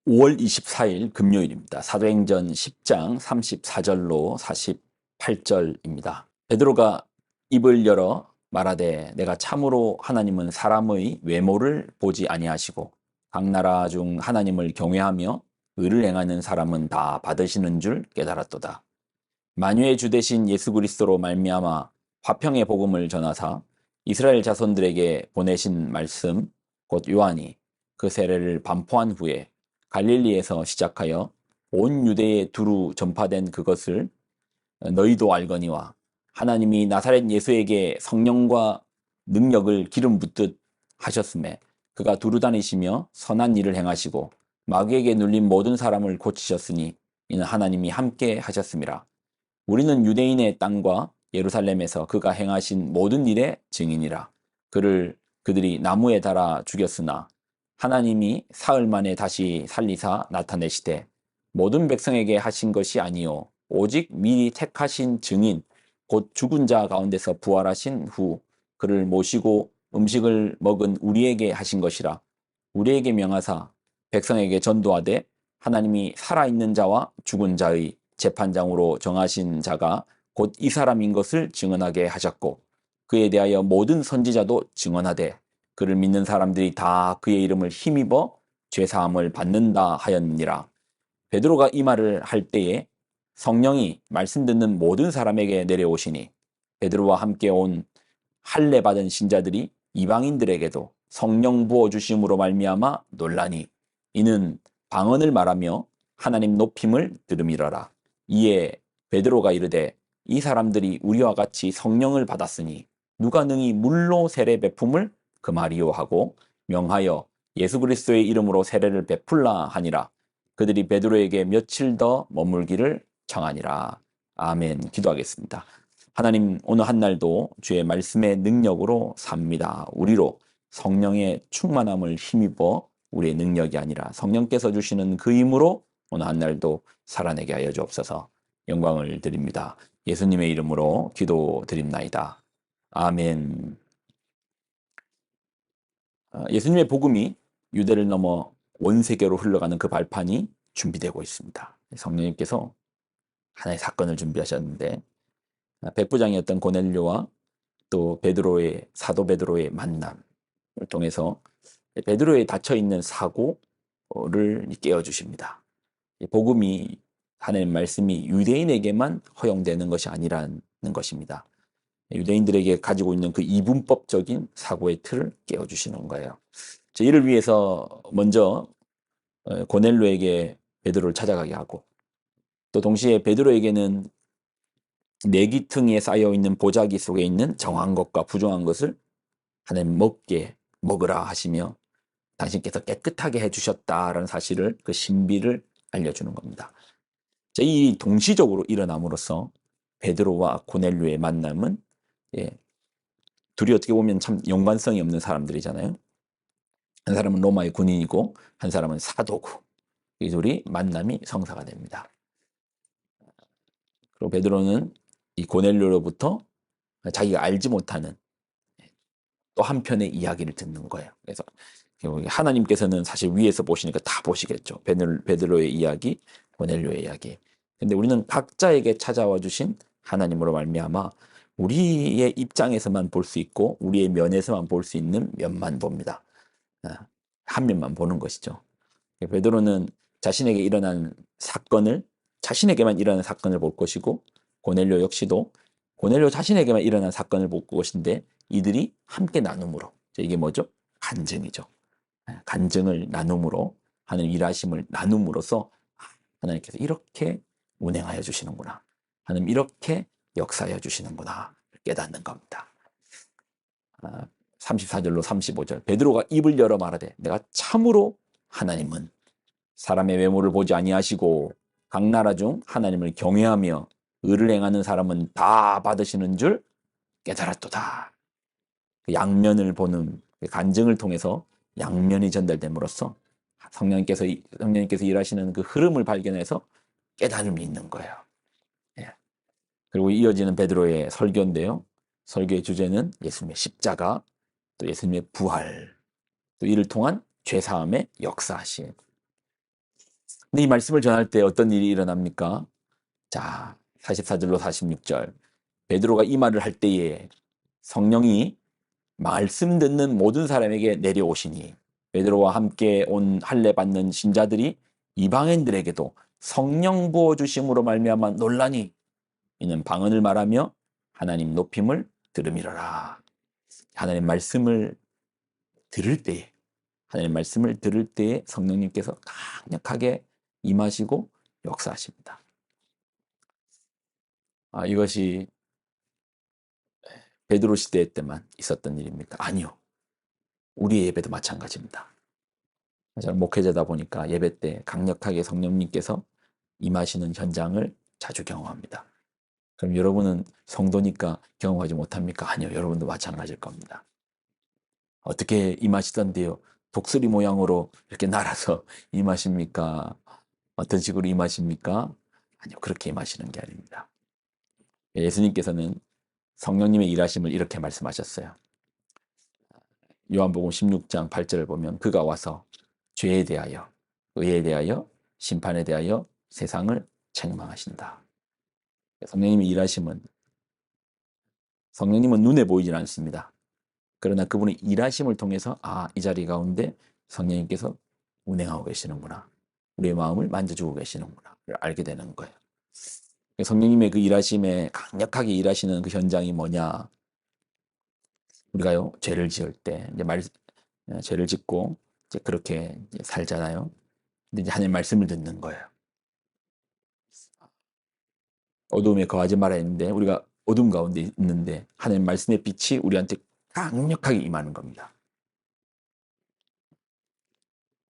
5월 24일 금요일입니다. 사도행전 10장 34절로 48절입니다. 베드로가 입을 열어 말하되 내가 참으로 하나님은 사람의 외모를 보지 아니하시고 각 나라 중 하나님을 경외하며 의를 행하는 사람은 다 받으시는 줄 깨달았도다. 만유의 주 되신 예수 그리스도로 말미암아 화평의 복음을 전하사 이스라엘 자손들에게 보내신 말씀 곧 요한이 그 세례를 반포한 후에 갈릴리에서 시작하여 온 유대에 두루 전파된 그것을 너희도 알거니와 하나님이 나사렛 예수에게 성령과 능력을 기름 붓듯 하셨음에 그가 두루 다니시며 선한 일을 행하시고 마귀에게 눌린 모든 사람을 고치셨으니 이는 하나님이 함께 하셨음이라. 우리는 유대인의 땅과 예루살렘에서 그가 행하신 모든 일의 증인이라. 그들이 나무에 달아 죽였으나 하나님이 사흘 만에 다시 살리사 나타내시되 모든 백성에게 하신 것이 아니요 오직 미리 택하신 증인 곧 죽은 자 가운데서 부활하신 후 그를 모시고 음식을 먹은 우리에게 하신 것이라. 우리에게 명하사 백성에게 전도하되 하나님이 살아있는 자와 죽은 자의 재판장으로 정하신 자가 곧 이 사람인 것을 증언하게 하셨고 그에 대하여 모든 선지자도 증언하되 그를 믿는 사람들이 다 그의 이름을 힘입어 죄사함을 받는다 하였느니라. 베드로가 이 말을 할 때에 성령이 말씀 듣는 모든 사람에게 내려오시니 베드로와 함께 온 할례 받은 신자들이 이방인들에게도 성령 부어 주심으로 말미암아 놀라니 이는 방언을 말하며 하나님 높임을 들음이러라. 이에 베드로가 이르되 이 사람들이 우리와 같이 성령을 받았으니 누가 능히 물로 세례 베품을 금하리요 하고 명하여 예수 그리스도의 이름으로 세례를 베풀라 하니라. 그들이 베드로에게 며칠 더 머물기를 청하니라. 아멘. 기도하겠습니다. 하나님, 오늘 한 날도 주의 말씀의 능력으로 삽니다. 우리로 성령의 충만함을 힘입어 우리의 능력이 아니라 성령께서 주시는 그 힘으로 오늘 한 날도 살아내게 하여 주옵소서. 영광을 드립니다. 예수님의 이름으로 기도드립나이다. 아멘. 예수님의 복음이 유대를 넘어 온 세계로 흘러가는 그 발판이 준비되고 있습니다. 성령님께서 하나의 사건을 준비하셨는데 백부장이었던 고넬료와 또 사도 베드로의 만남을 통해서 베드로의 닫혀있는 사고를 깨워주십니다. 복음이 하나님 말씀이 유대인에게만 허용되는 것이 아니라는 것입니다. 유대인들에게 가지고 있는 그 이분법적인 사고의 틀을 깨워주시는 거예요. 이를 위해서 먼저 고넬료에게 베드로를 찾아가게 하고 또 동시에 베드로에게는 내기퉁이에 쌓여있는 보자기 속에 있는 정한 것과 부정한 것을 하나님 먹으라 하시며 당신께서 깨끗하게 해주셨다라는 사실을 그 신비를 알려주는 겁니다. 이 동시적으로 일어남으로써 베드로와 고넬료의 만남은 둘이 어떻게 보면 참 연관성이 없는 사람들이잖아요. 한 사람은 로마의 군인이고 한 사람은 사도고 이 둘이 만남이 성사가 됩니다. 그리고 베드로는 이 고넬료로부터 자기가 알지 못하는 또 한편의 이야기를 듣는 거예요. 그래서 하나님께서는 사실 위에서 보시니까 다 보시겠죠. 베드로의 이야기, 고넬료의 이야기. 근데 우리는 각자에게 찾아와 주신 하나님으로 말미암아 우리의 입장에서만 볼 수 있고 우리의 면에서만 볼 수 있는 면만 봅니다. 한 면만 보는 것이죠. 베드로는 자신에게만 일어난 사건을 볼 것이고 고넬료 역시도 고넬료 자신에게만 일어난 사건을 볼 것인데 이들이 함께 나눔으로 이게 뭐죠? 간증이죠. 간증을 나눔으로 하나님 일하심을 나눔으로써 하나님께서 이렇게 운행하여 주시는구나. 하나님 이렇게 역사하여 주시는구나. 깨닫는 겁니다. 34절로 35절 베드로가 입을 열어 말하되 내가 참으로 하나님은 사람의 외모를 보지 아니하시고 각 나라 중 하나님을 경외하며 의를 행하는 사람은 다 받으시는 줄 깨달았도다. 양면을 보는 간증을 통해서 양면이 전달됨으로써 성령님께서 일하시는 그 흐름을 발견해서 깨달음이 있는 거예요. 그리고 이어지는 베드로의 설교인데요. 설교의 주제는 예수님의 십자가, 또 예수님의 부활, 또 이를 통한 죄사함의 역사하심. 근데 이 말씀을 전할 때 어떤 일이 일어납니까? 자, 44절로 46절. 베드로가 이 말을 할 때에 성령이 말씀 듣는 모든 사람에게 내려오시니 베드로와 함께 온 할례 받는 신자들이 이방인들에게도 성령 부어 주심으로 말미암아 놀라니 이는 방언을 말하며 하나님 높임을 들음이로라. 하나님 말씀을 들을 때에 하나님 말씀을 들을 때에 성령님께서 강력하게 임하시고 역사하십니다. 이것이 베드로 시대 때만 있었던 일입니까? 아니요. 우리의 예배도 마찬가지입니다. 저는 목회자다 보니까 예배 때 강력하게 성령님께서 임하시는 현장을 자주 경험합니다. 그럼 여러분은 성도니까 경험하지 못합니까? 아니요. 여러분도 마찬가지일 겁니다. 어떻게 임하시던데요? 독수리 모양으로 이렇게 날아서 임하십니까? 어떤 식으로 임하십니까? 아니요. 그렇게 임하시는 게 아닙니다. 예수님께서는 성령님의 일하심을 이렇게 말씀하셨어요. 요한복음 16장 8절을 보면 그가 와서 죄에 대하여, 의에 대하여, 심판에 대하여 세상을 책망하신다. 성령님의 일하심은 성령님은 눈에 보이질 않습니다. 그러나 그분의 일하심을 통해서 이 자리 가운데 성령님께서 운행하고 계시는구나. 우리의 마음을 만져주고 계시는구나. 알게 되는 거예요. 성령님의 그 일하심에 강력하게 일하시는 그 현장이 뭐냐? 우리가요, 죄를 지을 때, 죄를 짓고, 이제 그렇게 이제 살잖아요. 근데 이제 하나님 말씀을 듣는 거예요. 어둠에 거하지 말아야 했는데, 우리가 어둠 가운데 있는데, 하나님 말씀의 빛이 우리한테 강력하게 임하는 겁니다.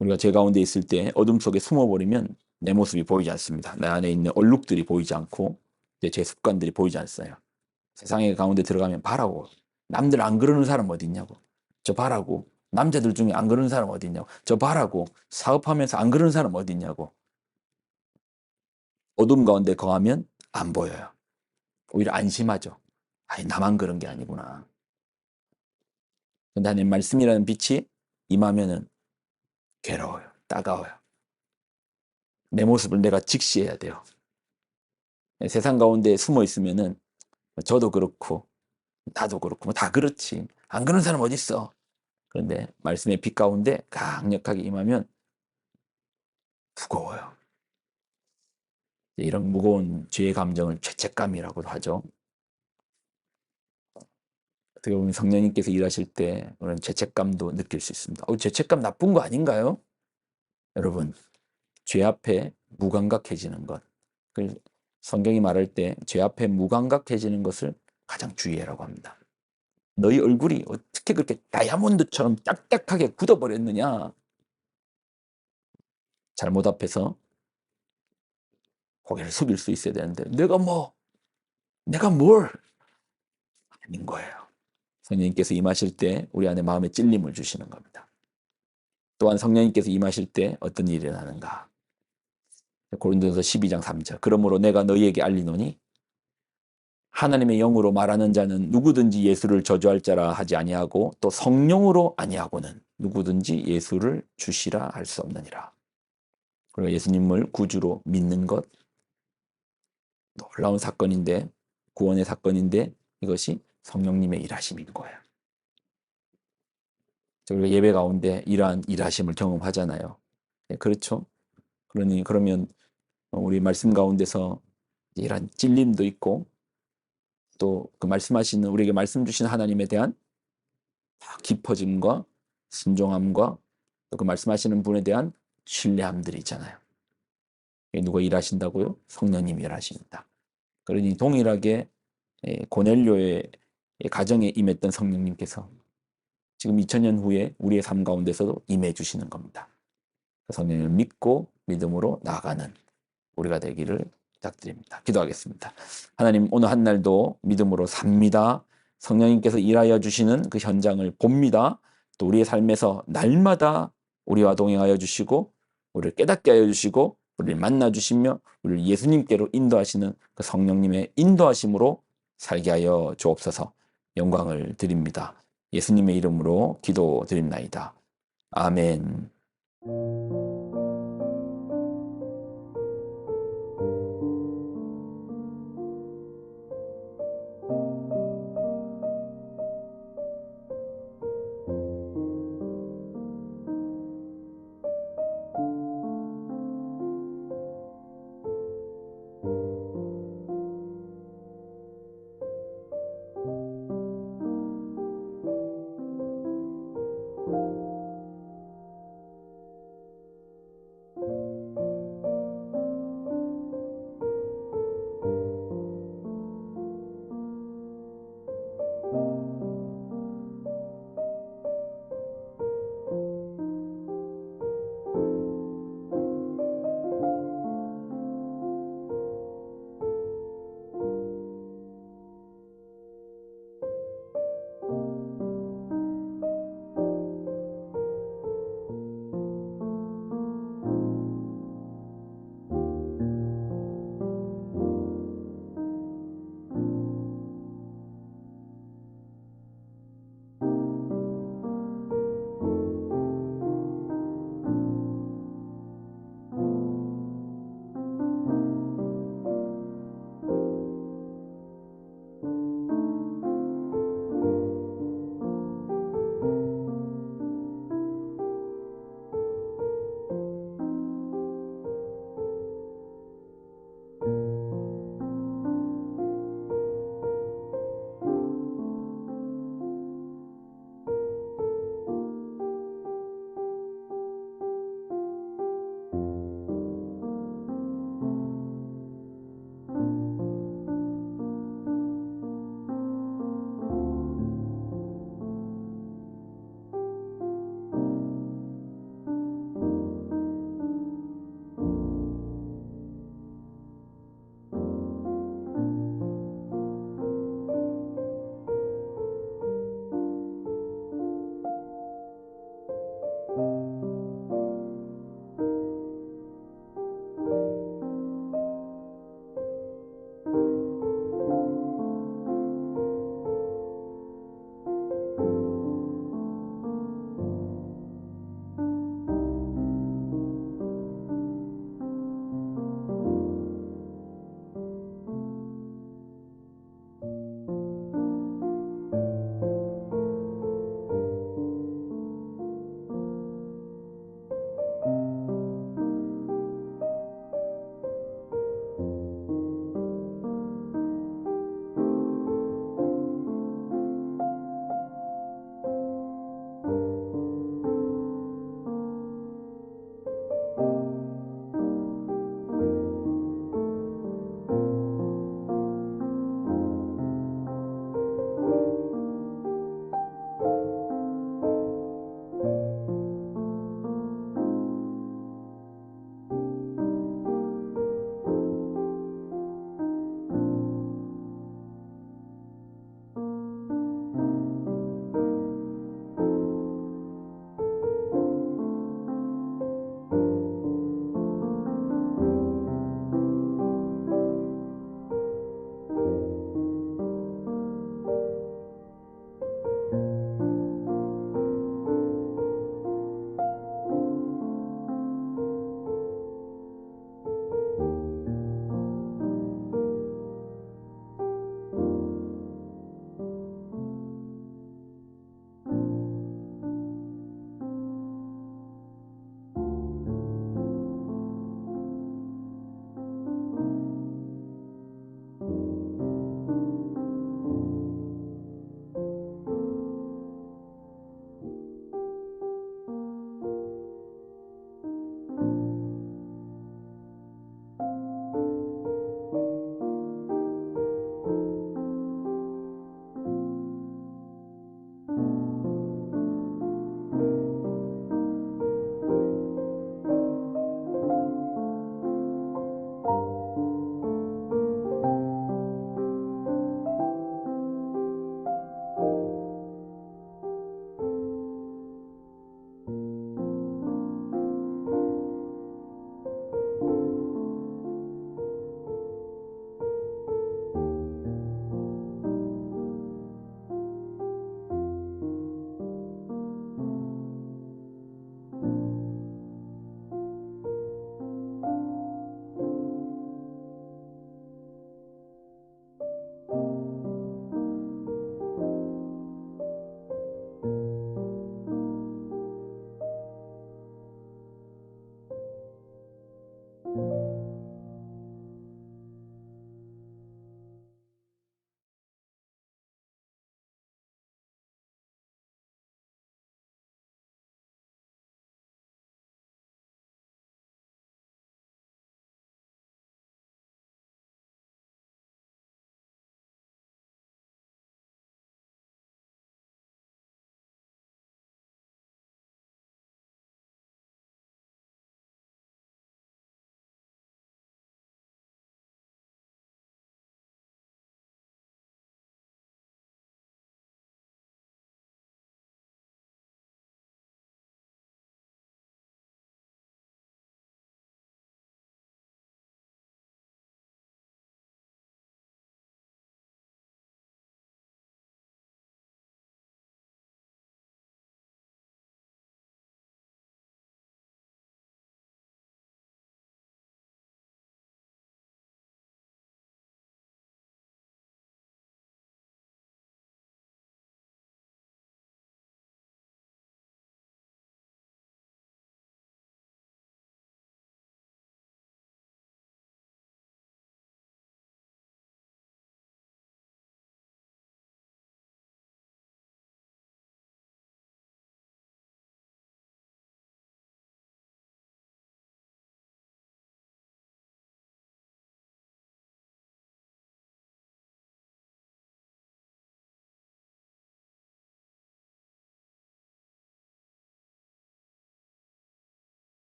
우리가 죄 가운데 있을 때 어둠 속에 숨어버리면 내 모습이 보이지 않습니다. 내 안에 있는 얼룩들이 보이지 않고, 제 습관들이 보이지 않어요. 세상의 가운데 들어가면 봐라고. 남들 안 그러는 사람 어디 있냐고. 저 봐라고. 남자들 중에 안 그러는 사람 어디 있냐고. 저 봐라고. 사업하면서 안 그러는 사람 어디 있냐고. 어둠 가운데 거하면 안 보여요. 오히려 안심하죠. 나만 그런 게 아니구나. 근데 하나님 말씀이라는 빛이 임하면은 괴로워요. 따가워요. 내 모습을 내가 직시해야 돼요. 세상 가운데 숨어 있으면은 저도 그렇고 나도 그렇고 다 그렇지. 안 그런 사람 어디 있어. 그런데 말씀의 빛 가운데 강력하게 임하면 무거워요. 이런 무거운 죄의 감정을 죄책감이라고도 하죠. 어떻게 보면 성령님께서 일하실 때 그런 죄책감도 느낄 수 있습니다. 죄책감 나쁜 거 아닌가요? 여러분, 죄 앞에 무감각해지는 것. 성경이 말할 때 죄 앞에 무감각해지는 것을 가장 주의해라고 합니다. 너희 얼굴이 어떻게 그렇게 다이아몬드처럼 딱딱하게 굳어버렸느냐? 잘못 앞에서 고개를 숙일 수 있어야 되는데 내가 뭘 아닌 거예요. 성령님께서 임하실 때 우리 안에 마음에 찔림을 주시는 겁니다. 또한 성령님께서 임하실 때 어떤 일이 일어나는가? 고린도서 12장 3절. 그러므로 내가 너희에게 알리노니 하나님의 영으로 말하는 자는 누구든지 예수를 저주할 자라 하지 아니하고 또 성령으로 아니하고는 누구든지 예수를 주시라 할 수 없느니라. 그리고 예수님을 구주로 믿는 것 놀라운 사건인데 구원의 사건인데 이것이 성령님의 일하심인 거예요. 우리가 예배 가운데 이러한 일하심을 경험하잖아요. 네, 그렇죠? 그러면 우리 말씀 가운데서 이러한 찔림도 있고 또 그 말씀하시는 우리에게 말씀 주신 하나님에 대한 깊어짐과 순종함과 또 그 말씀하시는 분에 대한 신뢰함들이 있잖아요. 누가 일하신다고요? 성령님이 일하십니다. 그러니 동일하게 고넬료의 가정에 임했던 성령님께서 지금 2000년 후에 우리의 삶 가운데서도 임해 주시는 겁니다. 성령을 믿고 믿음으로 나아가는 우리가 되기를 부탁드립니다. 기도하겠습니다. 하나님, 오늘 한 날도 믿음으로 삽니다. 성령님께서 일하여 주시는 그 현장을 봅니다. 또 우리의 삶에서 날마다 우리와 동행하여 주시고 우리를 깨닫게 하여 주시고 우리를 만나 주시며 우리를 예수님께로 인도하시는 그 성령님의 인도하심으로 살게 하여 주옵소서. 영광을 드립니다. 예수님의 이름으로 기도드립나이다. 아멘.